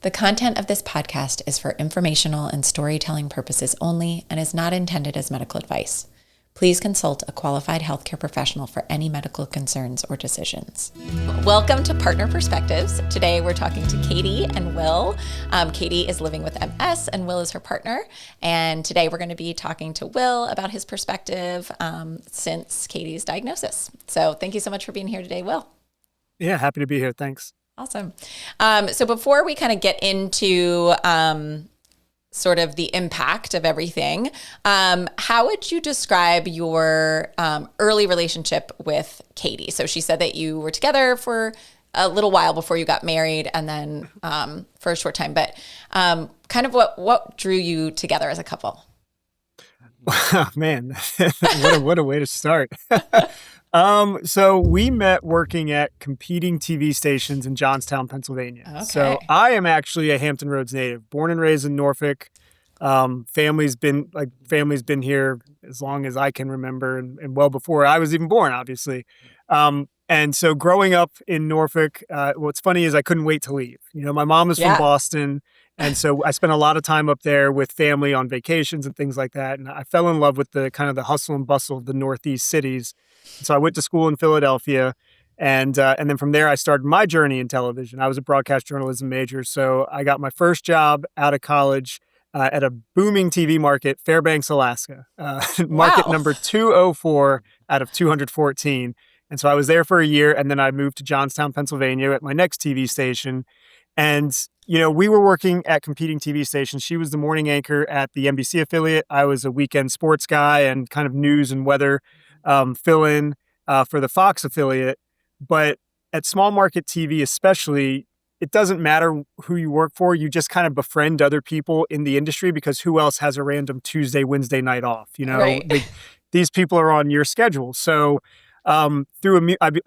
The content of this podcast is for informational and storytelling purposes only and is not intended as medical advice. Please consult a qualified healthcare professional for any medical concerns or decisions. Welcome to Partner Perspectives. Today we're talking to Katie and Will. Katie is living with MS and Will is her partner. And today we're going to be talking to Will about his perspective since Katie's diagnosis. So thank you so much for being here today, Will. Yeah, happy to be here. Thanks. Awesome. So before we kind of get into sort of the impact of everything, how would you describe your early relationship with Katie? So she said that you were together for a little while before you got married and then for a short time, but kind of what drew you together as a couple? Oh, man, what a way to start. So we met working at competing TV stations in Johnstown, Pennsylvania. Okay. So I am actually a Hampton Roads native, born and raised in Norfolk. Family's been here as long as I can remember and well before I was even born, obviously. And so growing up in Norfolk, what's funny is I couldn't wait to leave. You know, my mom is from Boston. And so I spent a lot of time up there with family on vacations and things like that. And I fell in love with the kind of the hustle and bustle of the Northeast cities. So I went to school in Philadelphia. And then from there, I started my journey in television. I was a broadcast journalism major. So I got my first job out of college at a booming TV market, Fairbanks, Alaska, market number 204 out of 214. And so I was there for a year. And then I moved to Johnstown, Pennsylvania at my next TV station. And you know, we were working at competing TV stations. She was the morning anchor at the NBC affiliate. I was a weekend sports guy and kind of news and weather fill-in for the Fox affiliate. But at small market TV especially, it doesn't matter who you work for. You just kind of befriend other people in the industry because who else has a random Tuesday, Wednesday night off? You know, right. These people are on your schedule. So I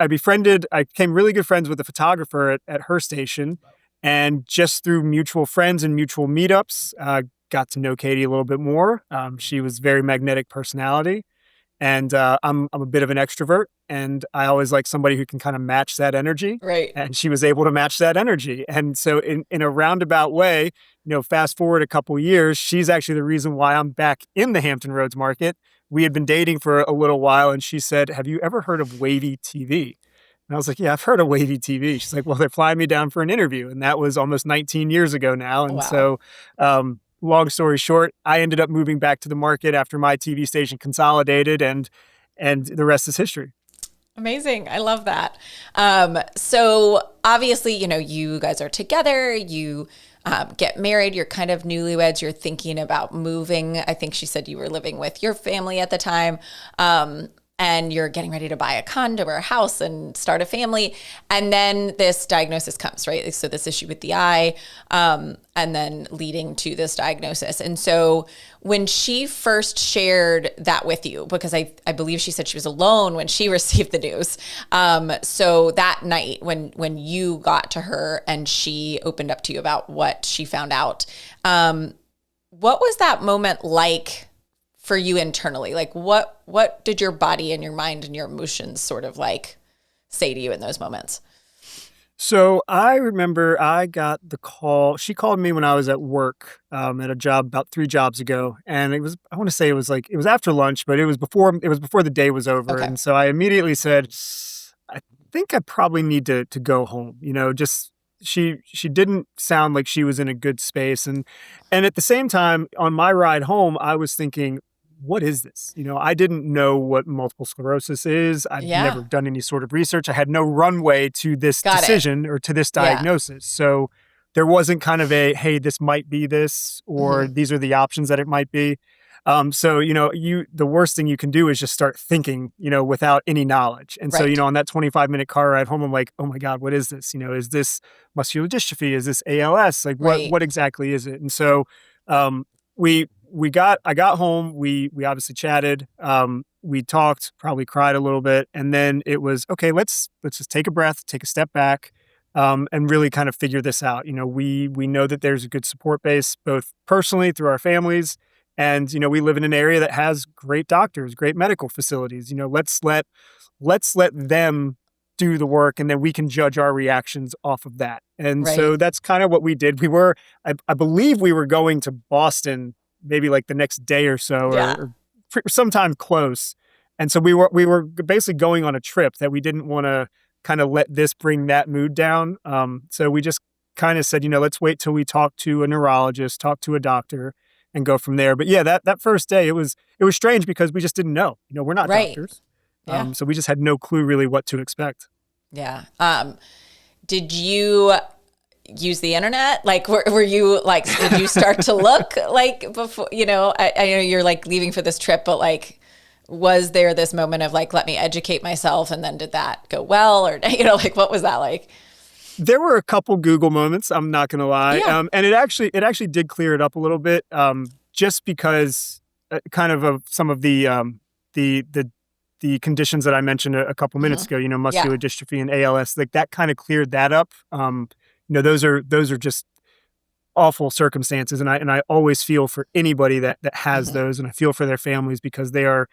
became really good friends with a photographer at her station. And just through mutual friends and mutual meetups, got to know Katie a little bit more. She was a very magnetic personality. And I'm a bit of an extrovert. And I always like somebody who can kind of match that energy. Right. And she was able to match that energy. And so in a roundabout way, you know, fast forward a couple years, she's actually the reason why I'm back in the Hampton Roads market. We had been dating for a little while. And she said, "Have you ever heard of Wavy TV?" And I was like, "Yeah, I've heard of Wavy TV." She's like, "Well, they're flying me down for an interview." And that was almost 19 years ago now. And so long story short, I ended up moving back to the market after my TV station consolidated and the rest is history. Amazing. I love that. So obviously, you know, you guys are together, you get married, you're kind of newlyweds, you're thinking about moving. I think she said you were living with your family at the time. And you're getting ready to buy a condo or a house and start a family. And then this diagnosis comes, right? So this issue with the eye, and then leading to this diagnosis. And so when she first shared that with you, because I believe she said she was alone when she received the news. So that night when you got to her and she opened up to you about what she found out, what was that moment like for you internally? Like what did your body and your mind and your emotions sort of like say to you in those moments? So I remember I got the call. She called me when I was at work at a job about 3 jobs ago. And it was, I want to say it was after lunch, but it was before the day was over. Okay. And so I immediately said, I think I probably need to go home. You know, just she didn't sound like she was in a good space. And at the same time, on my ride home, I was thinking, what is this? You know, I didn't know what multiple sclerosis is. I've never done any sort of research. I had no runway to this decision or to this diagnosis. So there wasn't kind of a, hey, this might be this, or these are the options that it might be. So, you know, the worst thing you can do is just start thinking, you know, without any knowledge. And so, you know, on that 25-minute car ride home, I'm like, oh my God, what is this? You know, is this muscular dystrophy? Is this ALS? Like what exactly is it? And so, I got home, we obviously chatted, we talked, probably cried a little bit. And then it was, okay, let's just take a breath, take a step back, and really kind of figure this out. You know, we know that there's a good support base, both personally through our families. And, you know, we live in an area that has great doctors, great medical facilities. You know, let's let them do the work, and then we can judge our reactions off of that. And so Right. that's kind of what we did. I believe we were going to Boston maybe like the next day or so, Yeah. or sometime close. And so we were basically going on a trip that we didn't want to kind of let this bring that mood down. So we just kind of said, let's wait till we talk to a neurologist, talk to a doctor, and go from there. But yeah, that first day, it was strange because we just didn't know. We're not Right. doctors. Yeah. So we just had no clue really what to expect. Yeah. Did you use the internet? Like, were you like, did you start to look like before, I know you're like leaving for this trip, but like, was there this moment of like, let me educate myself? And then did that go well? Or, like, what was that like? There were a couple Google moments, I'm not going to lie. Yeah. And it actually did clear it up a little bit, just because kind of some of the conditions that I mentioned a couple minutes ago, muscular dystrophy and ALS, like that kind of cleared that up. Those are just awful circumstances. And I always feel for anybody that has those, and I feel for their families because they are,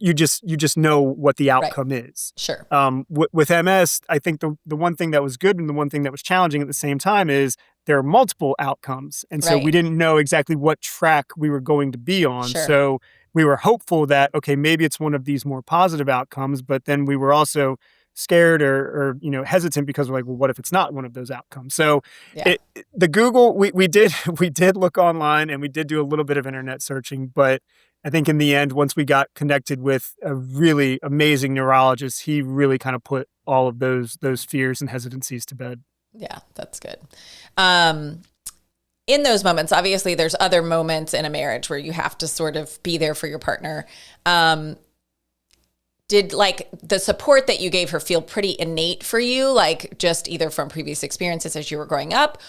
you just know what the outcome is. Sure. With MS, I think the one thing that was good and the one thing that was challenging at the same time is there are multiple outcomes. And so we didn't know exactly what track we were going to be on. Sure. So we were hopeful that, okay, maybe it's one of these more positive outcomes, but then we were also scared or hesitant because we're like, well, what if it's not one of those outcomes? So the Google, we did look online and we did do a little bit of internet searching, but I think in the end, once we got connected with a really amazing neurologist, he really kind of put all of those fears and hesitancies to bed. Yeah, that's good. In those moments, obviously there's other moments in a marriage where you have to sort of be there for your partner. Did like the support that you gave her feel pretty innate for you? Like just either from previous experiences as you were growing up?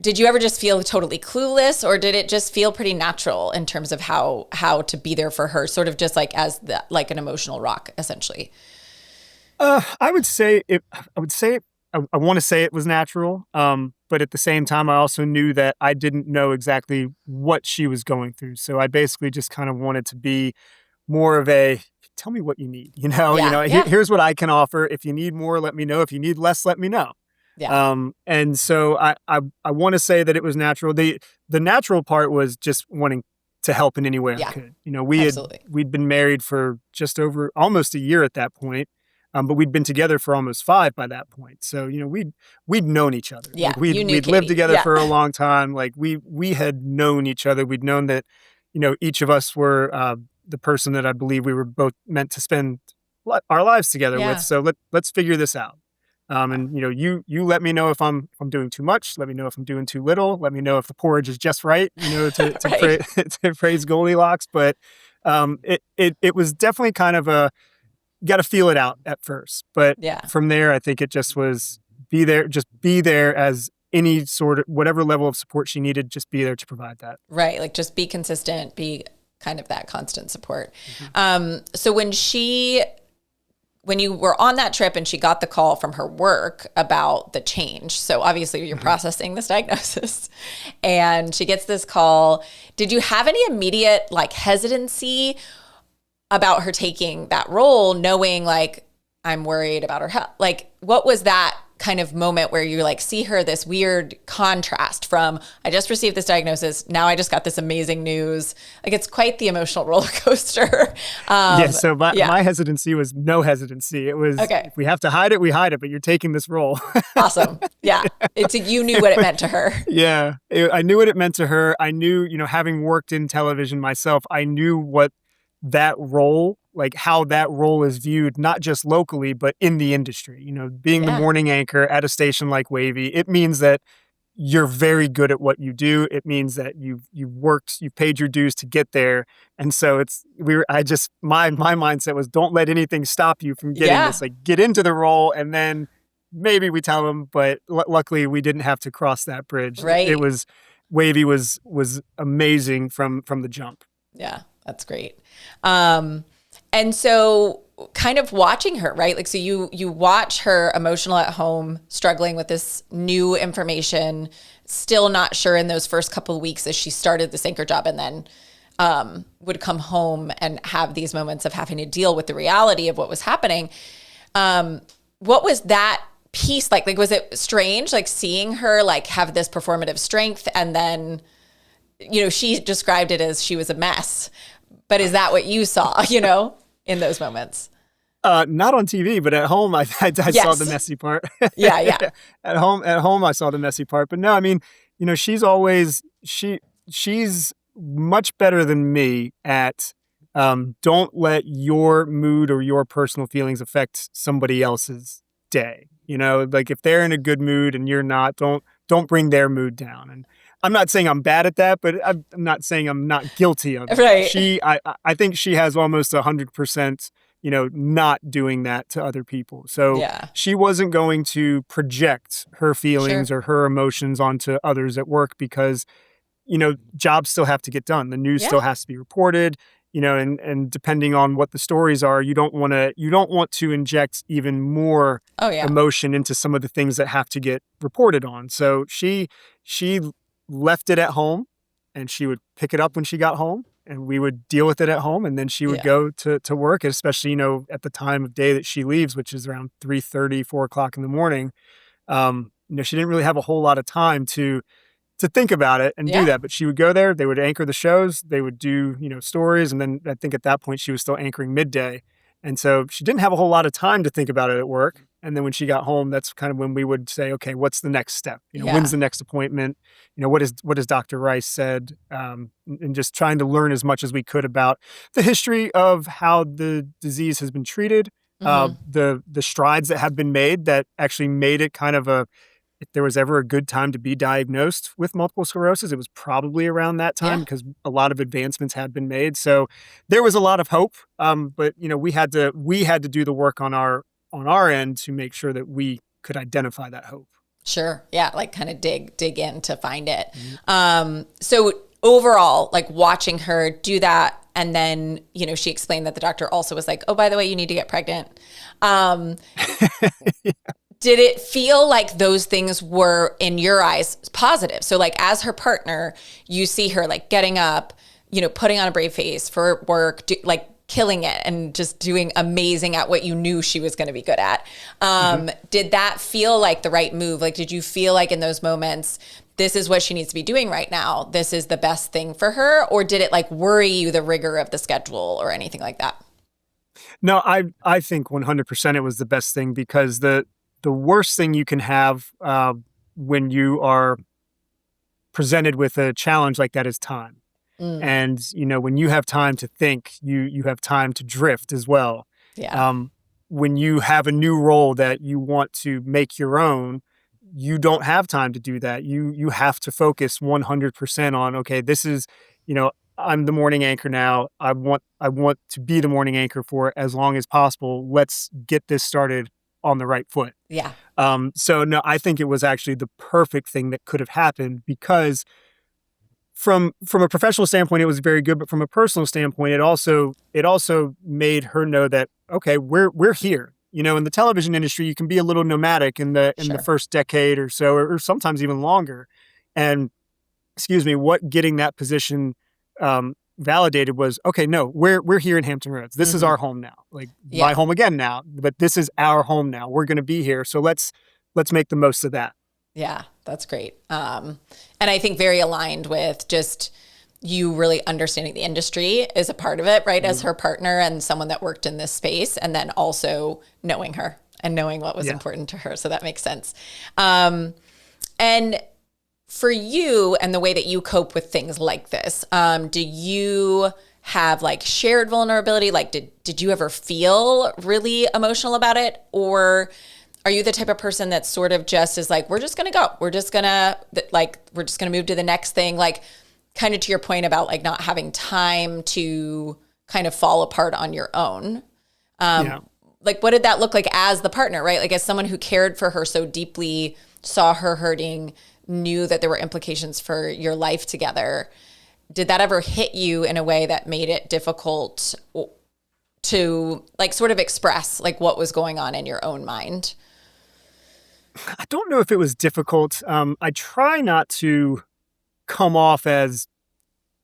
Did you ever just feel totally clueless, or did it just feel pretty natural in terms of how to be there for her, sort of just like as like an emotional rock, essentially? I would say I want to say it was natural. But at the same time, I also knew that I didn't know exactly what she was going through. So I basically just kind of wanted to be more of a, tell me what you need, here's what I can offer. If you need more, let me know. If you need less, let me know. Yeah. And so I want to say that it was natural. The natural part was just wanting to help in any way I could. We'd been married for just over almost a year at that point. But we'd been together for almost 5 by that point. So, we'd known each other. Yeah. Like we'd lived together for a long time. Like we had known each other. We'd known that, each of us were the person that I believe we were both meant to spend our lives together with. So let's figure this out. And you let me know if I'm doing too much. Let me know if I'm doing too little. Let me know if the porridge is just right. To praise Goldilocks. But it was definitely kind of a, got to feel it out at first. But from there, I think it just was be there as any sort of whatever level of support she needed. Just be there to provide that. Right, like just be consistent. Be kind of that constant support. So when you were on that trip and she got the call from her work about the change, so obviously you're processing this diagnosis and she gets this call, did you have any immediate like hesitancy about her taking that role, knowing like, I'm worried about her health? Like, what was that kind of moment where you like see her, this weird contrast from, I just received this diagnosis, now I just got this amazing news. Like, it's quite the emotional roller coaster. So my hesitancy was no hesitancy. It was, if we have to hide it, we hide it, but you're taking this role. Awesome. Yeah. You knew what it meant to her. Yeah. I knew what it meant to her. I knew, having worked in television myself, I knew what that role, like how that role is viewed, not just locally, but in the industry. Being the morning anchor at a station like Wavy, it means that you're very good at what you do. It means that you've paid your dues to get there. And so my mindset was, don't let anything stop you from getting this. Like, get into the role, and then maybe we tell them. But luckily, we didn't have to cross that bridge. Right. It was Wavy was amazing from the jump. Yeah. That's great. And so kind of watching her, right? Like, so you watch her emotional at home, struggling with this new information, still not sure in those first couple of weeks as she started this anchor job, and then would come home and have these moments of having to deal with the reality of what was happening. what was that piece like? Like, was it strange, like seeing her like have this performative strength and then, she described it as she was a mess, but is that what you saw, in those moments? Not on TV, but at home, I saw the messy part. Yeah, yeah. At home, I saw the messy part. But no, I mean, she's much better than me at don't let your mood or your personal feelings affect somebody else's day. Like if they're in a good mood and you're not, don't bring their mood down. And I'm not saying I'm bad at that, but I'm not saying I'm not guilty of it. Right. I think she has almost 100%, not doing that to other people. So Yeah. she wasn't going to project her feelings Sure. or her emotions onto others at work because, jobs still have to get done. The news still Yeah. has to be reported, and depending on what the stories are, you don't want to inject even more Oh, yeah. emotion into some of the things that have to get reported on. So she left it at home and she would pick it up when she got home and we would deal with it at home. And then she would go to work, especially, at the time of day that she leaves, which is around 3:30, 4:00 in the morning. She didn't really have a whole lot of time to think about it and do that. But she would go there, they would anchor the shows, they would do, stories. And then I think at that point she was still anchoring midday. And so she didn't have a whole lot of time to think about it at work. And then when she got home, that's kind of when we would say, okay, what's the next step? When's the next appointment? What has Dr. Rice said? And just trying to learn as much as we could about the history of how the disease has been treated, the strides that have been made that actually made it kind of if there was ever a good time to be diagnosed with multiple sclerosis, it was probably around that time because a lot of advancements had been made. So there was a lot of hope. But we had to do the work on our end to make sure that we could identify that hope. Sure. Yeah. Like kind of dig in to find it. So overall, like watching her do that. And then, she explained that the doctor also was like, oh, by the way, you need to get pregnant. Did it feel like those things were, in your eyes, positive? So like as her partner, you see her like getting up, putting on a brave face for work, like killing it and just doing amazing at what you knew she was going to be good at. Did that feel like the right move? Like, did you feel like in those moments, this is what she needs to be doing right now, this is the best thing for her? Or did it like worry you, the rigor of the schedule or anything like that? No, I think 100% it was the best thing because the worst thing you can have when you are presented with a challenge like that is time. And, when you have time to think, you have time to drift as well. Yeah. When you have a new role that you want to make your own, you don't have time to do that. You have to focus 100% on, okay, this is, I'm the morning anchor now. I want to be the morning anchor for as long as possible. Let's get this started on the right foot. Yeah. So no, I think it was actually the perfect thing that could have happened because from a professional standpoint, it was very good, but from a personal standpoint, it also made her know that, okay, we're here. In the television industry, you can be a little nomadic in the first decade or so, or sometimes even longer. And what getting that position validated was, okay, no, we're here in Hampton Roads. This is our home now. Like my home again now, but this is our home now. We're going to be here. So let's make the most of that. Yeah, that's great. And I think very aligned with just you really understanding the industry is a part of it, right? As her partner and someone that worked in this space, and then also knowing her and knowing what was important to her. So that makes sense. And for you and the way that you cope with things like this, do you have like shared vulnerability? Like, did you ever feel really emotional about it? Or are you the type of person that sort of just is like, we're just going to go. We're just going to move to the next thing. Like kind of to your point about like not having time to kind of fall apart on your own. Like what did that look like as the partner, right? Like as someone who cared for her so deeply, saw her hurting, knew that there were implications for your life together. Did that ever hit you in a way that made it difficult to like sort of express like what was going on in your own mind? I don't know if it was difficult. I try not to come off as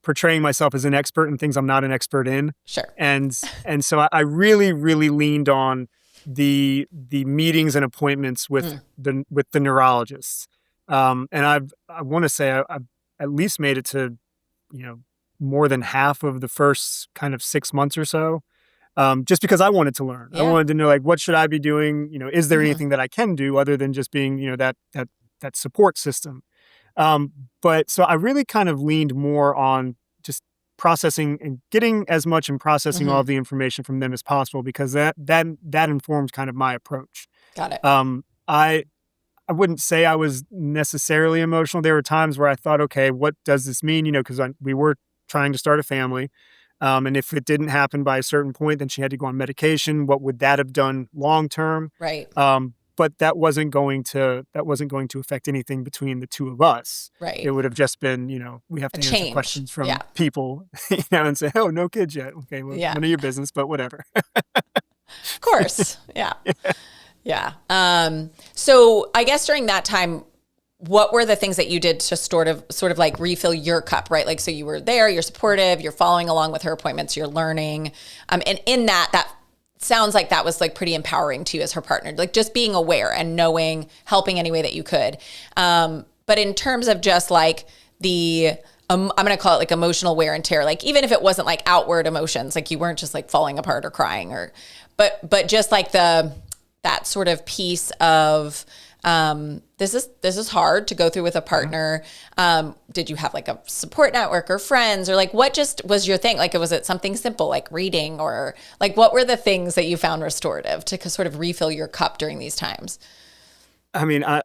portraying myself as an expert in things I'm not an expert in. Sure. And so I really, really leaned on the meetings and appointments with the neurologists. And I want to say I've at least made it to, more than half of the first kind of 6 months or so. Just because I wanted to learn. Yeah. I wanted to know, like, what should I be doing? Is there anything that I can do other than just being, that support system? But so I really kind of leaned more on just processing and getting as much and processing all of the information from them as possible, because that informed kind of my approach. Got it. I wouldn't say I was necessarily emotional. There were times where I thought, okay, what does this mean? Because we were trying to start a family. And if it didn't happen by a certain point, then she had to go on medication. What would that have done long term? Right. But that wasn't going to affect anything between the two of us. Right. It would have just been, we have to answer questions from people, and say, oh, no kids yet. Okay, well, none of your business, but whatever. Of course. Yeah. Yeah. So I guess during that time, what were the things that you did to sort of like refill your cup, right? Like, so you were there, you're supportive, you're following along with her appointments, you're learning. And in that sounds like that was like pretty empowering to you as her partner, like just being aware and knowing, helping any way that you could. But in terms of just like I'm going to call it like emotional wear and tear, like even if it wasn't like outward emotions, like you weren't just like falling apart or crying but just like that sort of piece of, this is hard to go through with a partner. Did you have like a support network or friends, or like what just was your thing? Like, was it something simple like reading, or like what were the things that you found restorative to sort of refill your cup during these times? I mean, I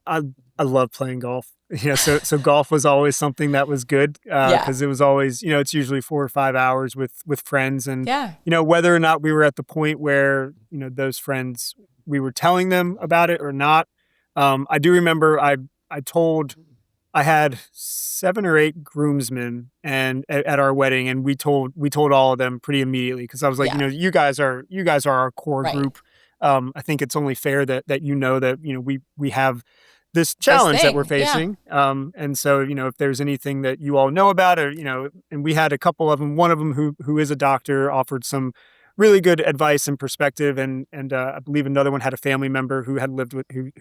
love playing golf. So golf was always something that was good, because it was always, it's usually 4 or 5 hours with friends, and whether or not we were at the point where those friends, we were telling them about it or not. I do remember I had 7 or 8 groomsmen and at our wedding, and we told all of them pretty immediately, because I was like, you guys are our core group. I think it's only fair that that we have this challenge that we're facing. And so, if there's anything that you all know about, or, and we had a couple of them, one of them who is a doctor offered some really good advice and perspective. And I believe another one had a family member who had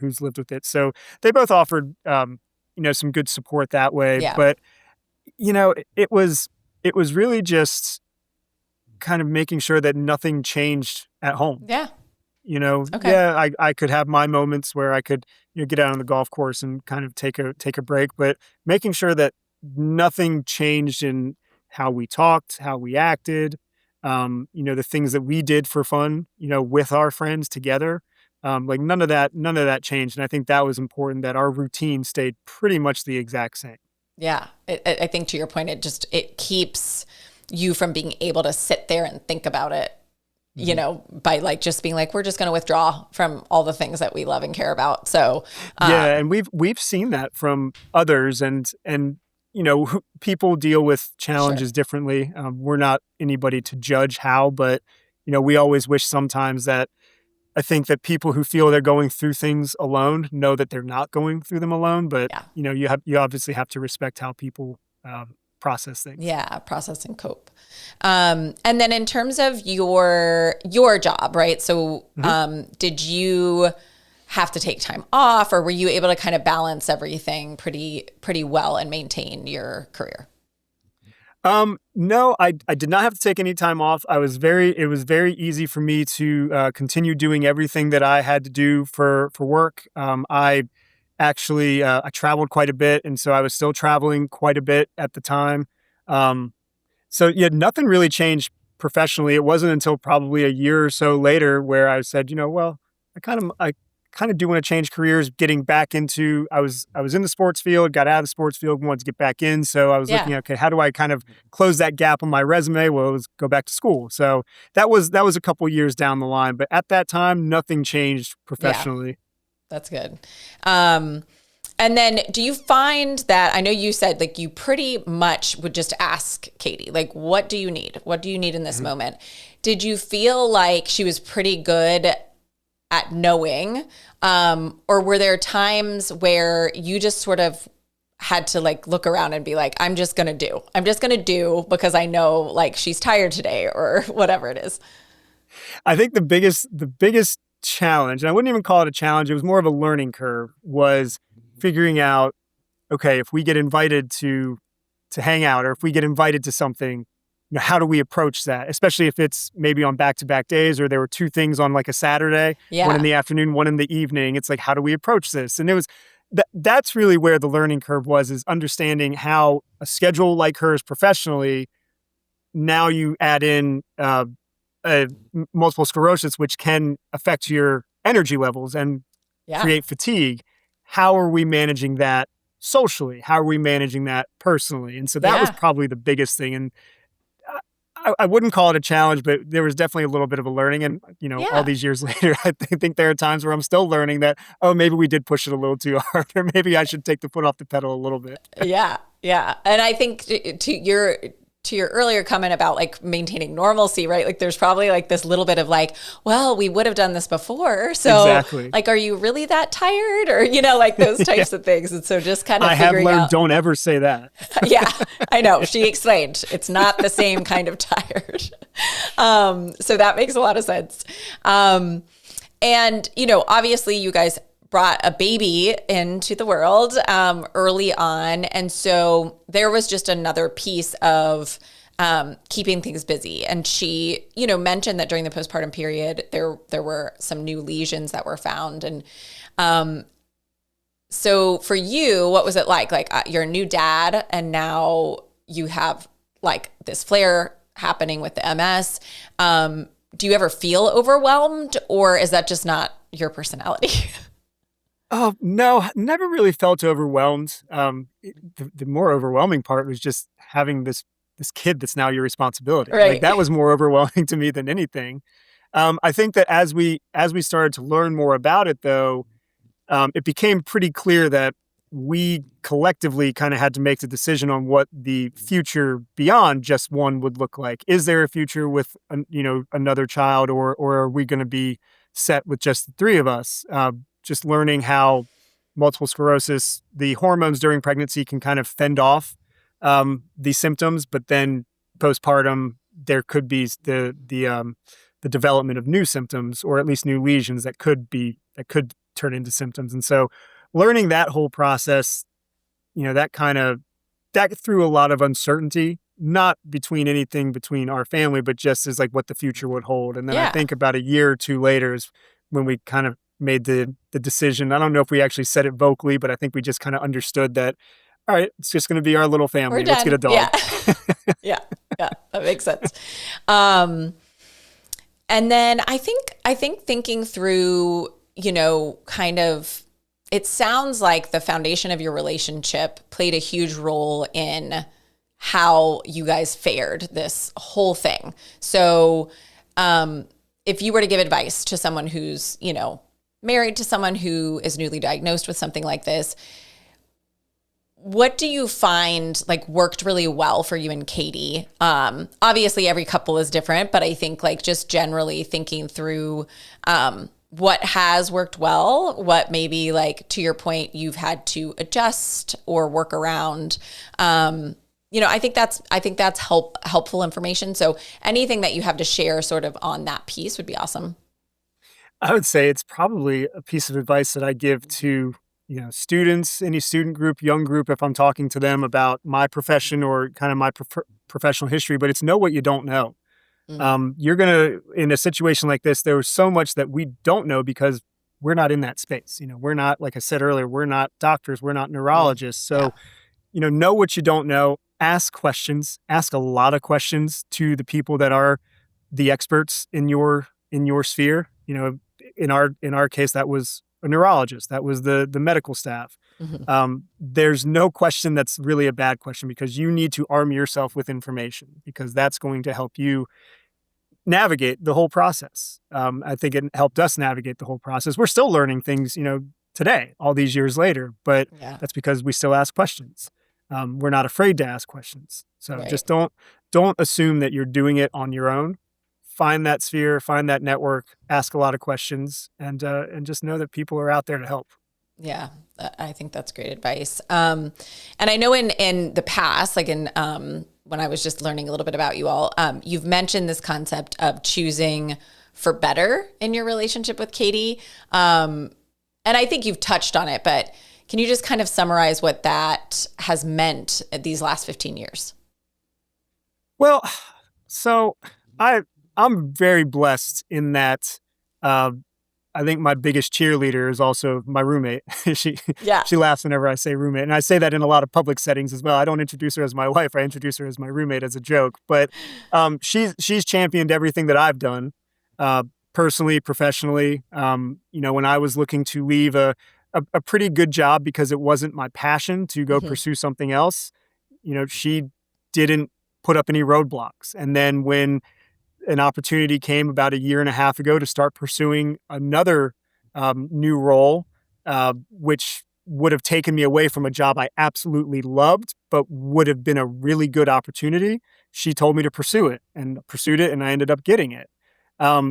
who's lived with it. So they both offered, some good support that way. Yeah. But, it was really just kind of making sure that nothing changed at home. Yeah. Okay. I could have my moments where I could, get out on the golf course and kind of take a break, but making sure that nothing changed in how we talked, how we acted, the things that we did for fun, with our friends together. Like none of that changed. And I think that was important, that our routine stayed pretty much the exact same. Yeah. I think to your point, it keeps you from being able to sit there and think about it, by like just being like, we're just going to withdraw from all the things that we love and care about. So, and we've seen that from others, and people deal with challenges differently. We're not anybody to judge how, but we always wish sometimes that, I think that people who feel they're going through things alone know that they're not going through them alone. But you obviously have to respect how people process things. Yeah, process and cope. And then in terms of your job, right? So did you have to take time off, or were you able to kind of balance everything pretty well and maintain your career? No, I did not have to take any time off. It was very easy for me to continue doing everything that I had to do for work. I actually I traveled quite a bit, and so I was still traveling quite a bit at the time. So nothing really changed professionally. It wasn't until probably a year or so later where I said, well, I kind of do want to change careers. Getting back into, I was in the sports field, got out of the sports field, wanted to get back in. So I was looking at, okay, how do I kind of close that gap on my resume? Well, it was go back to school. So that was a couple years down the line, but at that time, nothing changed professionally. Yeah, that's good. And then do you find that, I know you said like you pretty much would just ask Katie, like, what do you need? What do you need in this moment? Did you feel like she was pretty good at knowing, or were there times where you just sort of had to like look around and be like, I'm just going to do because I know like she's tired today or whatever it is? I think the biggest challenge, and I wouldn't even call it a challenge, it was more of a learning curve, was figuring out, okay, if we get invited to hang out, or if we get invited to something, how do we approach that? Especially if it's maybe on back-to-back days, or there were two things on like a Saturday, one in the afternoon, one in the evening. It's like, how do we approach this? And it was that's really where the learning curve was, is understanding how a schedule like hers professionally, now you add in multiple sclerosis, which can affect your energy levels and create fatigue. How are we managing that socially? How are we managing that personally? And so that was probably the biggest thing. And I wouldn't call it a challenge, but there was definitely a little bit of a learning. And, all these years later, I think there are times where I'm still learning that, maybe we did push it a little too hard, or maybe I should take the foot off the pedal a little bit. Yeah. And I think to your earlier comment about like maintaining normalcy, right? Like there's probably like this little bit of like, well, we would have done this before. So exactly. Like, are you really that tired? Or, like those types of things. And so just kind of I figuring have learned, out. Don't ever say that. Yeah, I know. She explained it's not the same kind of tired. So that makes a lot of sense. And, obviously you guys brought a baby into the world early on. And so there was just another piece of keeping things busy. And she, mentioned that during the postpartum period, there were some new lesions that were found. And so for you, what was it like? Like you're a new dad and now you have like this flare happening with the MS. Do you ever feel overwhelmed, or is that just not your personality? Oh, no, never really felt overwhelmed. The more overwhelming part was just having this kid that's now your responsibility. Right. Like that was more overwhelming to me than anything. I think that as we started to learn more about it, though, it became pretty clear that we collectively kind of had to make the decision on what the future beyond just one would look like. Is there a future with another child, or are we going to be set with just the three of us? Just learning how multiple sclerosis, the hormones during pregnancy can kind of fend off these symptoms, but then postpartum there could be the development of new symptoms, or at least new lesions that could turn into symptoms. And so learning that whole process, that threw a lot of uncertainty, not between our family, but just as like what the future would hold. And then I think about a year or two later is when we kind of made the decision. I don't know if we actually said it vocally, but I think we just kind of understood that, all right, it's just going to be our little family. Let's get a dog. Yeah, that makes sense. And then I think thinking through, kind of, it sounds like the foundation of your relationship played a huge role in how you guys fared this whole thing. So, if you were to give advice to someone who's, married to someone who is newly diagnosed with something like this, what do you find like worked really well for you and Katie? Obviously every couple is different, but I think like just generally thinking through, what has worked well, what maybe like to your point, you've had to adjust or work around. I think that's helpful information. So anything that you have to share sort of on that piece would be awesome. I would say it's probably a piece of advice that I give to, students, any student group, young group, if I'm talking to them about my profession or kind of my professional history, but it's know what you don't know. Mm-hmm. You're going to, in a situation like this, there was so much that we don't know because we're not in that space. We're not, like I said earlier, we're not doctors, we're not neurologists. So, know what you don't know, ask questions, ask a lot of questions to the people that are the experts in your sphere. In our case, that was a neurologist, that was the medical staff. Mm-hmm. There's no question that's really a bad question, because you need to arm yourself with information, because that's going to help you navigate the whole process. I think it helped us navigate the whole process. We're still learning things, today, all these years later, but that's because we still ask questions. We're not afraid to ask questions. So just don't assume that you're doing it on your own. Find that sphere, find that network, ask a lot of questions, and just know that people are out there to help. Yeah, I think that's great advice. And I know in the past, like when I was just learning a little bit about you all, you've mentioned this concept of choosing for better in your relationship with Katie. And I think you've touched on it, but can you just kind of summarize what that has meant these last 15 years? Well, so I'm very blessed in that uh, I think my biggest cheerleader is also my roommate. she Yeah. she laughs whenever I say roommate, and I say that in a lot of public settings as well. I don't introduce her as my wife; I introduce her as my roommate as a joke. But she's championed everything that I've done, uh, personally, professionally. When I was looking to leave a pretty good job because it wasn't my passion to go Hmm. pursue something else, she didn't put up any roadblocks. And then when an opportunity came about a year and a half ago to start pursuing another new role, which would have taken me away from a job I absolutely loved, but would have been a really good opportunity. She told me to pursue it and pursued it, and I ended up getting it.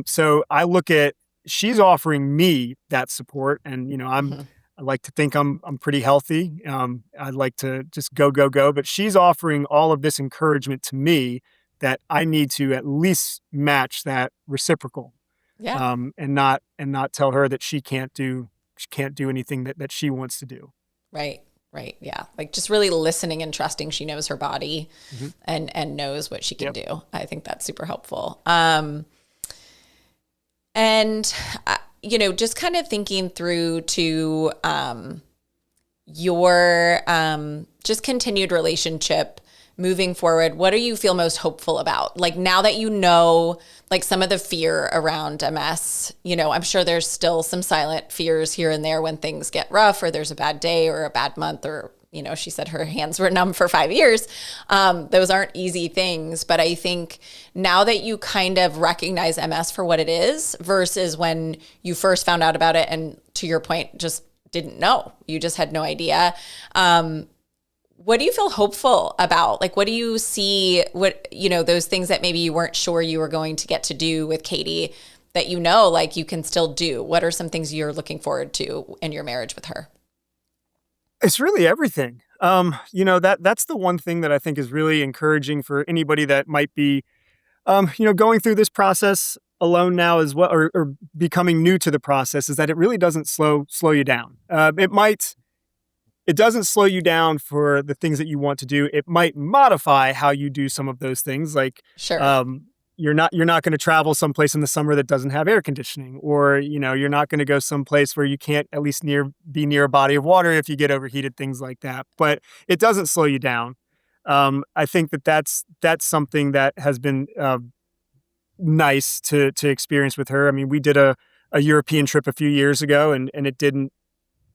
So I look at she's offering me that support, and Hmm. I like to think I'm pretty healthy. I'd like to just go, but she's offering all of this encouragement to me that I need to at least match that reciprocal, Yeah. and not tell her that she can't do anything that she wants to do. Right. Right. Yeah. Like just really listening and trusting she knows her body Mm-hmm. and knows what she can Yep. do. I think that's super helpful. And just kind of thinking through to your just continued relationship moving forward, what do you feel most hopeful about? Like now that you know, like some of the fear around MS, I'm sure there's still some silent fears here and there when things get rough or there's a bad day or a bad month or, she said her hands were numb for 5 years. Those aren't easy things. But I think now that you kind of recognize MS for what it is versus when you first found out about it and to your point, just didn't know, you just had no idea. What do you feel hopeful about? Like, what do you see, those things that maybe you weren't sure you were going to get to do with Katie that like you can still do? What are some things you're looking forward to in your marriage with her? It's really everything. That's the one thing that I think is really encouraging for anybody that might be, going through this process alone now as well, or becoming new to the process, is that it really doesn't slow you down. It doesn't slow you down for the things that you want to do. It might modify how you do some of those things. Like, Sure. you're not going to travel someplace in the summer that doesn't have air conditioning, or you're not going to go someplace where you can't at least be near a body of water if you get overheated, things like that. But it doesn't slow you down. I think that's something that has been nice to experience with her. I mean, we did a European trip a few years ago, and it didn't.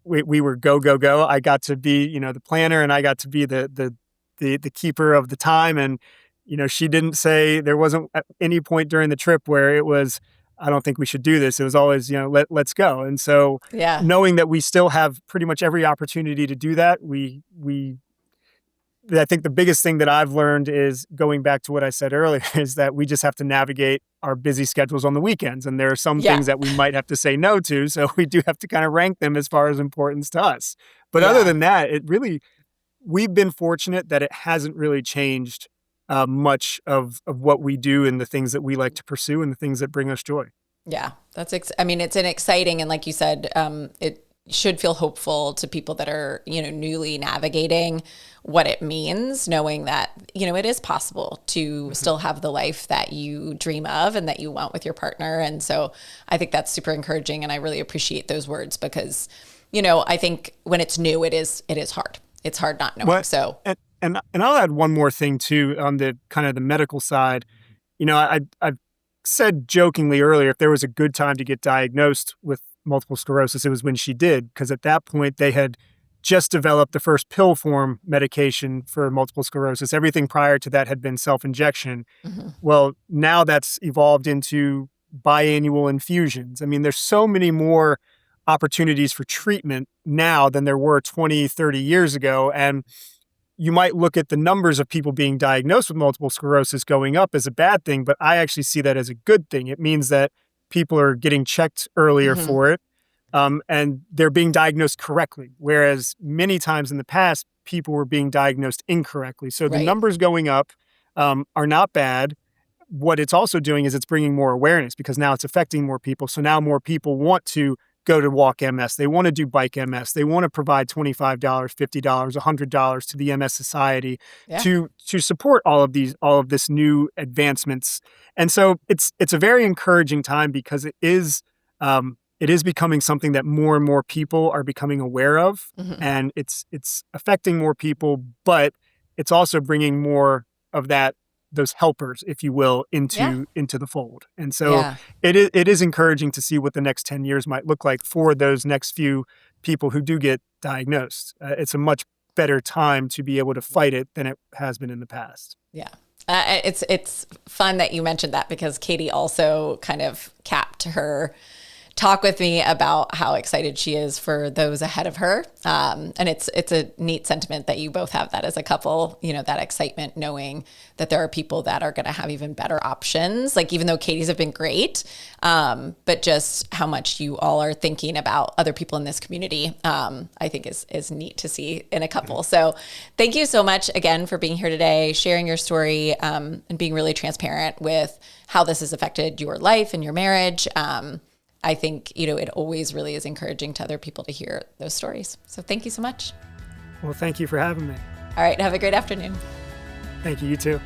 We were go. I got to be the planner, and I got to be the keeper of the time. And she didn't say, there wasn't at any point during the trip where it was, I don't think we should do this. It was always, let's go. And so Yeah. knowing that we still have pretty much every opportunity to do that, I think the biggest thing that I've learned is, going back to what I said earlier, is that we just have to navigate our busy schedules on the weekends. And there are some Yeah. things that we might have to say no to. So we do have to kind of rank them as far as importance to us. But other Yeah. than that, we've been fortunate that it hasn't really changed much of what we do and the things that we like to pursue and the things that bring us joy. Yeah. I mean, it's an exciting, and like you said, it should feel hopeful to people that are, newly navigating what it means, knowing that, it is possible to still have the life that you dream of and that you want with your partner. And so I think that's super encouraging. And I really appreciate those words because, I think when it's new, it is hard. It's hard not knowing. Well, So and I'll add one more thing too, on the kind of the medical side. I said jokingly earlier, if there was a good time to get diagnosed with multiple sclerosis, it was when she did, because at that point they had just developed the first pill form medication for multiple sclerosis. Everything prior to that had been self-injection. mhm. Well, now that's evolved into biannual infusions. I mean, there's so many more opportunities for treatment now than there were 20, 30 years ago. And you might look at the numbers of people being diagnosed with multiple sclerosis going up as a bad thing, but I actually see that as a good thing. It means that people are getting checked earlier Mhm. for it, and they're being diagnosed correctly, whereas many times in the past, people were being diagnosed incorrectly. So the Right. numbers going up are not bad. what it's also doing is it's bringing more awareness because now it's affecting more people. So now more people want to go to Walk MS. They want to do Bike MS. They want to provide $25, $50, $100 to the MS Society to support all of this new advancements. And so it's a very encouraging time because it is becoming something that more and more people are becoming aware of, and it's affecting more people, but it's also bringing more of those helpers, if you will, into the fold. And so it is encouraging to see what the next 10 years might look like for those next few people who do get diagnosed. It's a much better time to be able to fight it than it has been in the past. Yeah. It's fun that you mentioned that because Katie also kind of capped her talk with me about how excited she is for those ahead of her. And it's a neat sentiment that you both have that as a couple, that excitement knowing that there are people that are going to have even better options. Like, even though Katie's have been great, but just how much you all are thinking about other people in this community, I think is neat to see in a couple. So thank you so much again for being here today, sharing your story, and being really transparent with how this has affected your life and your marriage. I think, it always really is encouraging to other people to hear those stories. So thank you so much. Well, thank you for having me. All right. Have a great afternoon. Thank you. You too.